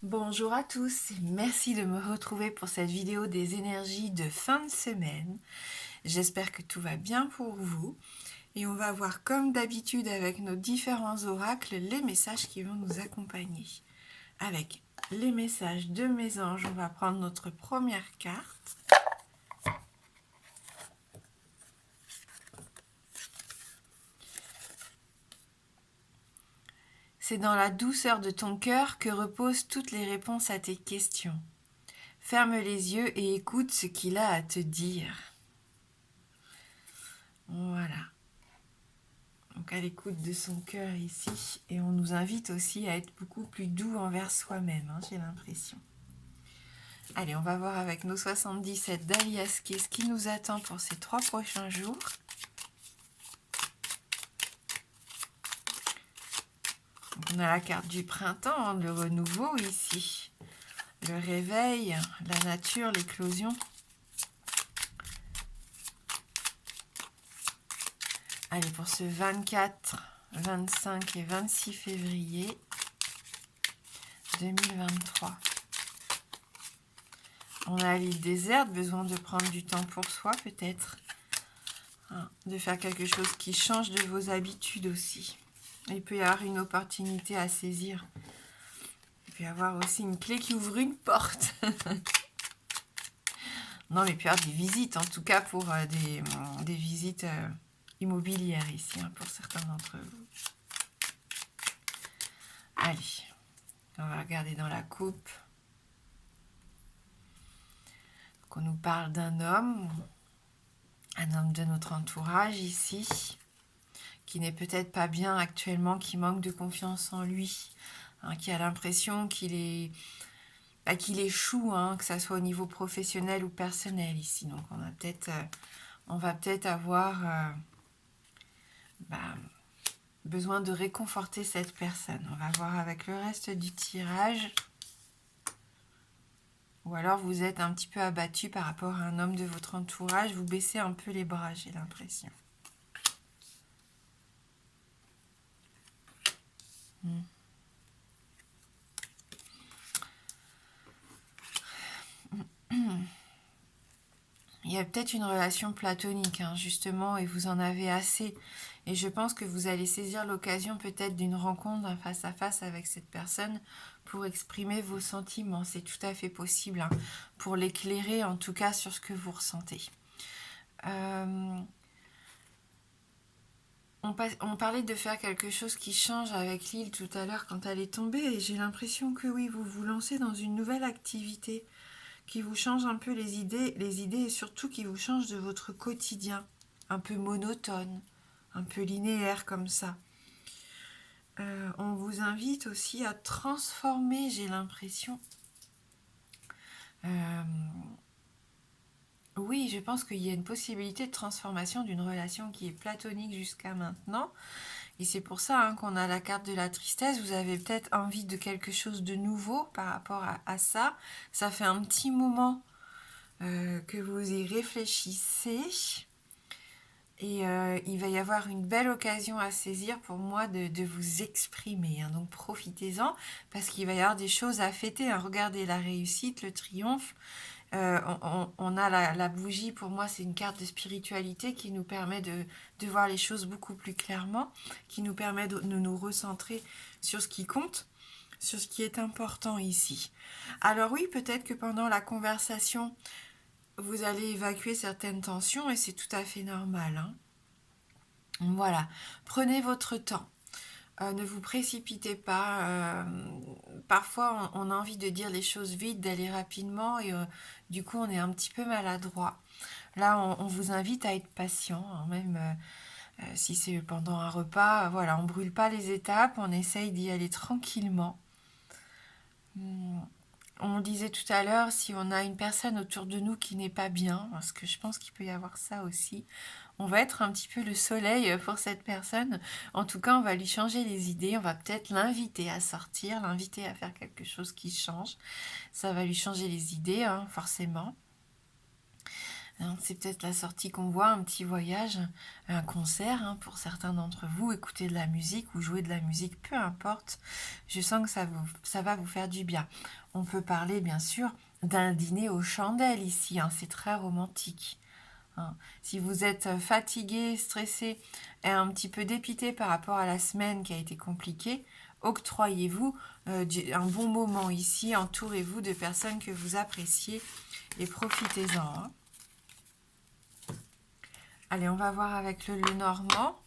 Bonjour à tous, et merci de me retrouver pour cette vidéo des énergies de fin de semaine. J'espère que tout va bien pour vous et on va voir comme d'habitude avec nos différents oracles les messages qui vont nous accompagner. Avec les messages de mes anges, on va prendre notre première carte. C'est dans la douceur de ton cœur que reposent toutes les réponses à tes questions. Ferme les yeux et écoute ce qu'il a à te dire. Voilà. Donc à l'écoute de son cœur ici. Et on nous invite aussi à être beaucoup plus doux envers soi-même, j'ai l'impression. Allez, on va voir avec nos 77 d'Alias ce qui nous attend pour ces 3 prochains jours. Donc on a la carte du printemps, le renouveau ici. Le réveil, la nature, l'éclosion. Allez, pour ce 24, 25 et 26 février 2023. On a l'île déserte, besoin de prendre du temps pour soi peut-être. De faire quelque chose qui change de vos habitudes aussi. Il peut y avoir une opportunité à saisir. Il peut y avoir aussi une clé qui ouvre une porte. Non, mais il peut y avoir des visites, en tout cas pour des visites immobilières ici, pour certains d'entre vous. Allez, on va regarder dans la coupe. On nous parle d'un homme de notre entourage ici, qui n'est peut-être pas bien actuellement, qui manque de confiance en lui, qui a l'impression qu'il échoue, que ça soit au niveau professionnel ou personnel ici. Donc on va peut-être avoir besoin de réconforter cette personne. On va voir avec le reste du tirage. Ou alors vous êtes un petit peu abattu par rapport à un homme de votre entourage, vous baissez un peu les bras, j'ai l'impression. Il y a peut-être une relation platonique, justement, et vous en avez assez. Et je pense que vous allez saisir l'occasion peut-être d'une rencontre face à face avec cette personne pour exprimer vos sentiments. C'est tout à fait possible, pour l'éclairer en tout cas sur ce que vous ressentez. On parlait de faire quelque chose qui change avec l'île tout à l'heure quand elle est tombée, et j'ai l'impression que oui, vous vous lancez dans une nouvelle activité qui vous change un peu les idées et surtout qui vous change de votre quotidien, un peu monotone, un peu linéaire comme ça. On vous invite aussi à transformer, j'ai l'impression. Oui, je pense qu'il y a une possibilité de transformation d'une relation qui est platonique jusqu'à maintenant. Et c'est pour ça qu'on a la carte de la tristesse. Vous avez peut-être envie de quelque chose de nouveau par rapport à ça. Ça fait un petit moment que vous y réfléchissez. Et il va y avoir une belle occasion à saisir pour moi de vous exprimer. Donc profitez-en parce qu'il va y avoir des choses à fêter. Regardez la réussite, le triomphe. On a la bougie, pour moi c'est une carte de spiritualité qui nous permet de voir les choses beaucoup plus clairement, qui nous permet de nous recentrer sur ce qui compte, sur ce qui est important ici. Alors oui, peut-être que pendant la conversation, vous allez évacuer certaines tensions et c'est tout à fait normal. Voilà, prenez votre temps. Ne vous précipitez pas. Parfois, on a envie de dire les choses vite, d'aller rapidement, et du coup, on est un petit peu maladroit. Là, on vous invite à être patient, même si c'est pendant un repas. Voilà, on ne brûle pas les étapes, on essaye d'y aller tranquillement. On disait tout à l'heure, si on a une personne autour de nous qui n'est pas bien, parce que je pense qu'il peut y avoir ça aussi, on va être un petit peu le soleil pour cette personne. En tout cas, on va lui changer les idées, on va peut-être l'inviter à sortir, l'inviter à faire quelque chose qui change. Ça va lui changer les idées, forcément. Hein, c'est peut-être la sortie qu'on voit, un petit voyage, un concert hein, pour certains d'entre vous, écouter de la musique ou jouer de la musique, peu importe. Je sens que ça va vous faire du bien. On peut parler bien sûr d'un dîner aux chandelles ici, hein, c'est très romantique. Hein. Si vous êtes fatigué, stressé et un petit peu dépité par rapport à la semaine qui a été compliquée, octroyez-vous un bon moment ici, entourez-vous de personnes que vous appréciez et profitez-en. Hein. Allez, on va voir avec le Lenormand.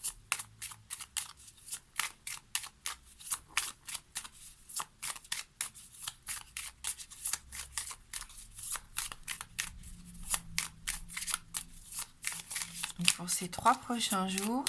Donc pour ces 3 prochains jours,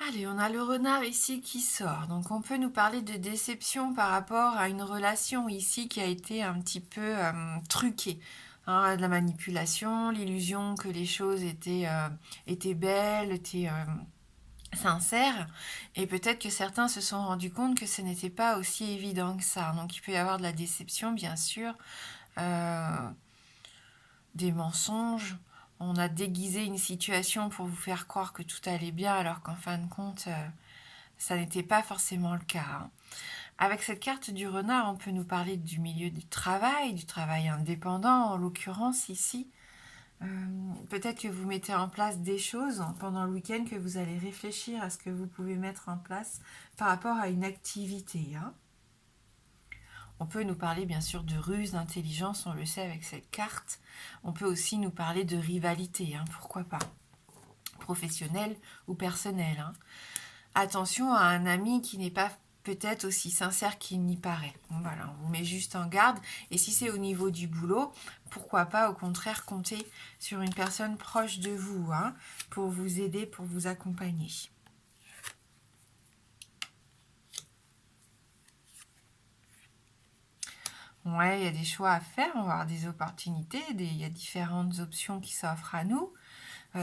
allez, on a le renard ici qui sort. Donc on peut nous parler de déception par rapport à une relation ici qui a été un petit peu truquée. Hein, de la manipulation, l'illusion que les choses étaient belles, étaient sincères. Et peut-être que certains se sont rendus compte que ce n'était pas aussi évident que ça. Donc il peut y avoir de la déception, bien sûr. Des mensonges. On a déguisé une situation pour vous faire croire que tout allait bien alors qu'en fin de compte, ça n'était pas forcément le cas. Hein. Avec cette carte du renard, on peut nous parler du milieu du travail indépendant en l'occurrence ici. Peut-être que vous mettez en place des choses pendant le week-end que vous allez réfléchir à ce que vous pouvez mettre en place par rapport à une activité. Hein. On peut nous parler bien sûr de ruse, d'intelligence, on le sait avec cette carte. On peut aussi nous parler de rivalité, hein, pourquoi pas, professionnelle ou personnelle. Hein. Attention à un ami qui n'est pas peut-être aussi sincère qu'il n'y paraît. Voilà, on vous met juste en garde. Et si c'est au niveau du boulot, pourquoi pas au contraire compter sur une personne proche de vous hein, pour vous aider, pour vous accompagner. Ouais, il y a des choix à faire, on va avoir des opportunités, il y a différentes options qui s'offrent à nous.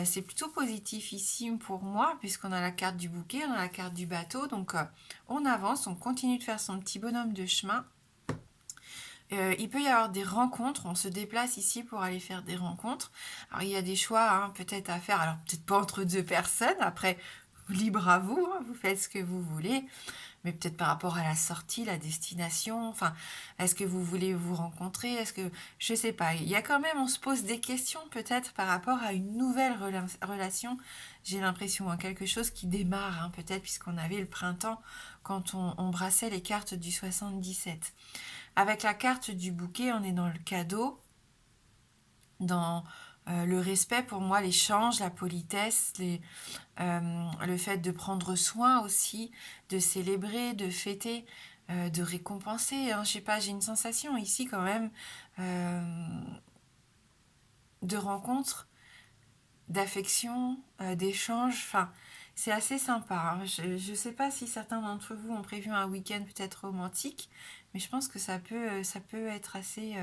C'est plutôt positif ici pour moi, puisqu'on a la carte du bouquet, on a la carte du bateau, donc on avance, on continue de faire son petit bonhomme de chemin. Il peut y avoir des rencontres, on se déplace ici pour aller faire des rencontres. Alors il y a des choix hein, peut-être à faire, alors peut-être pas entre 2 personnes, après libre à vous, hein, vous faites ce que vous voulez, mais peut-être par rapport à la sortie, la destination, enfin, est-ce que vous voulez vous rencontrer, est-ce que, je sais pas, il y a quand même, on se pose des questions peut-être par rapport à une nouvelle relation, j'ai l'impression, hein, quelque chose qui démarre, hein, peut-être puisqu'on avait le printemps quand on brassait les cartes du 77. Avec la carte du bouquet, on est dans le cadeau, dans le respect pour moi, l'échange, la politesse, le fait de prendre soin aussi, de célébrer, de fêter, de récompenser. Hein, je sais pas, j'ai une sensation ici quand même de rencontre, d'affection, d'échange. Enfin, c'est assez sympa. Hein. Je ne sais pas si certains d'entre vous ont prévu un week-end peut-être romantique, mais je pense que ça peut être assez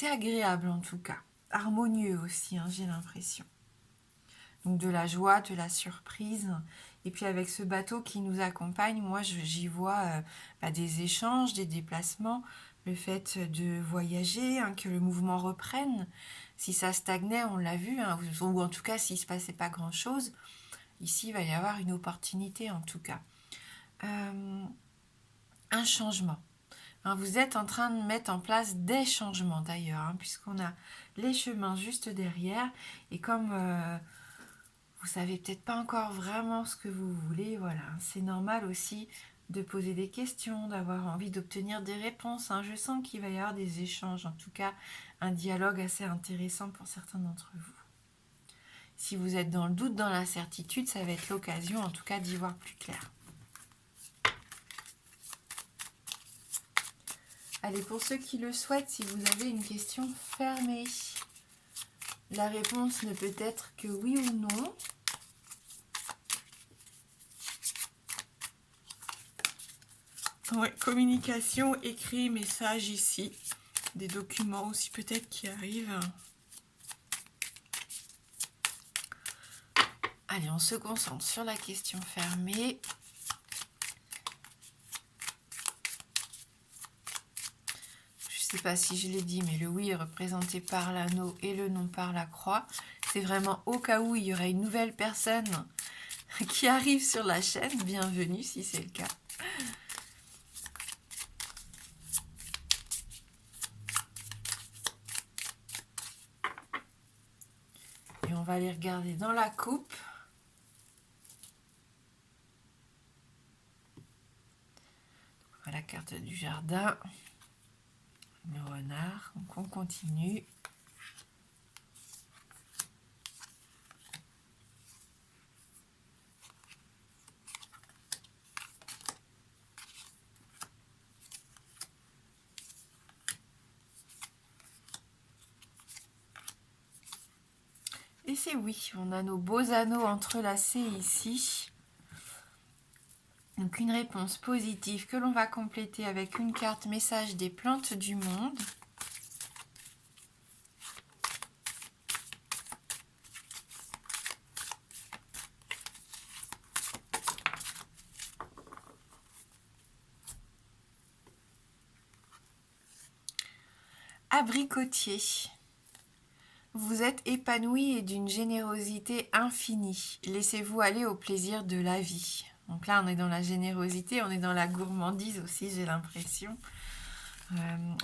agréable en tout cas. Harmonieux aussi, hein, j'ai l'impression. Donc de la joie, de la surprise. Et puis avec ce bateau qui nous accompagne, moi j'y vois des échanges, des déplacements, le fait de voyager, hein, que le mouvement reprenne. Si ça stagnait, on l'a vu, hein, ou en tout cas s'il ne se passait pas grand-chose, ici il va y avoir une opportunité en tout cas. Un changement. Hein, vous êtes en train de mettre en place des changements d'ailleurs, hein, puisqu'on a les chemins juste derrière. Et comme vous savez peut-être pas encore vraiment ce que vous voulez, voilà, c'est normal aussi de poser des questions, d'avoir envie d'obtenir des réponses. Hein. Je sens qu'il va y avoir des échanges, en tout cas un dialogue assez intéressant pour certains d'entre vous. Si vous êtes dans le doute, dans l'incertitude, ça va être l'occasion en tout cas d'y voir plus clair. Allez, pour ceux qui le souhaitent, si vous avez une question fermée, la réponse ne peut être que oui ou non. Ouais, communication, écrit, message ici. Des documents aussi peut-être qui arrivent. Allez, on se concentre sur la question fermée. Je ne sais pas si je l'ai dit, mais le oui est représenté par l'anneau et le non par la croix. C'est vraiment au cas où il y aurait une nouvelle personne qui arrive sur la chaîne. Bienvenue si c'est le cas. Et on va aller regarder dans la coupe. La carte du jardin, le renard, donc on continue. Et c'est oui, on a nos beaux anneaux entrelacés ici. Donc une réponse positive que l'on va compléter avec une carte message des plantes du monde. Abricotier. Vous êtes épanoui et d'une générosité infinie. Laissez-vous aller au plaisir de la vie. Donc là, on est dans la générosité, on est dans la gourmandise aussi, j'ai l'impression.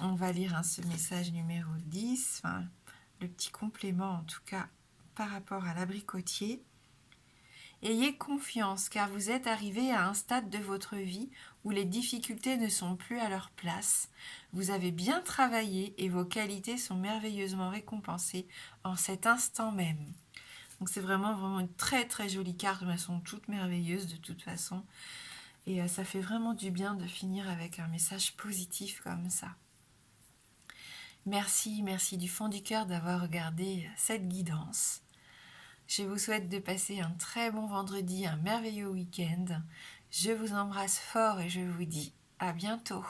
On va lire ce message numéro 10, enfin, le petit complément en tout cas par rapport à l'abricotier. Ayez confiance car vous êtes arrivé à un stade de votre vie où les difficultés ne sont plus à leur place. Vous avez bien travaillé et vos qualités sont merveilleusement récompensées en cet instant même. Donc c'est vraiment une très très jolie carte, elles sont toutes merveilleuses de toute façon. Et ça fait vraiment du bien de finir avec un message positif comme ça. Merci du fond du cœur d'avoir regardé cette guidance. Je vous souhaite de passer un très bon vendredi, un merveilleux week-end. Je vous embrasse fort et je vous dis à bientôt.